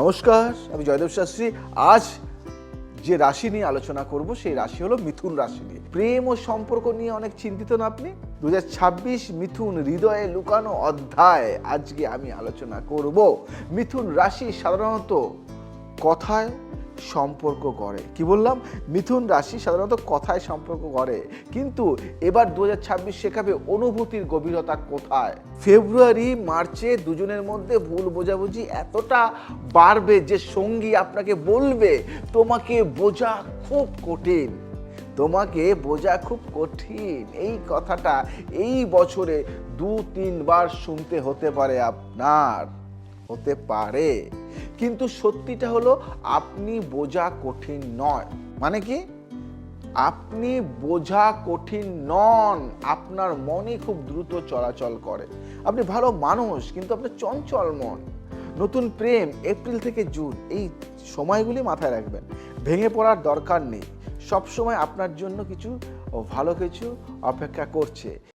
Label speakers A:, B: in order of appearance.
A: নমস্কার, আমি জয়দেব শাস্ত্রী। আজ যে রাশি নিয়ে আলোচনা করব সেই রাশি হলো মিথুন রাশি নিয়ে। প্রেম ও সম্পর্ক নিয়ে অনেক চিন্তিত না আপনি? 2026 মিথুন হৃদয়ে লুকানো অধ্যায় আজকে আমি আলোচনা করব। মিথুন রাশি সাধারণত কথায় সম্পর্ক গড়ে। কি বললাম? মিথুন রাশি সাধারণত কথায় সম্পর্ক গড়ে, কিন্তু এবার 2026 শেখাবে অনুভূতির গভীরতা কোথায়। ফেব্রুয়ারি মার্চে দুজনের মধ্যে ভুল বোঝাবুঝি এতটা বাড়বে যে সঙ্গী আপনাকে বলবে তোমাকে বোঝা খুব কঠিন, তোমাকে বোঝা খুব কঠিন। এই কথাটা এই বছরে 2-3 বার শুনতে হতে পারে আপনার, হতে পারে। কিন্তু সত্যিটা হলো আপনি বোঝা কঠিন নয়। মানে কি? আপনি বোঝা কঠিন নন, আপনার মনই খুব দ্রুত চলাচল করে। আপনি ভালো মানুষ, কিন্তু আপনার চঞ্চল মন। নতুন প্রেম এপ্রিল থেকে জুন, এই সময়গুলি মাথায় রাখবেন। ভেঙে পড়ার দরকার নেই, সবসময় আপনার জন্য কিছু ভালো কিছু অপেক্ষা করছে।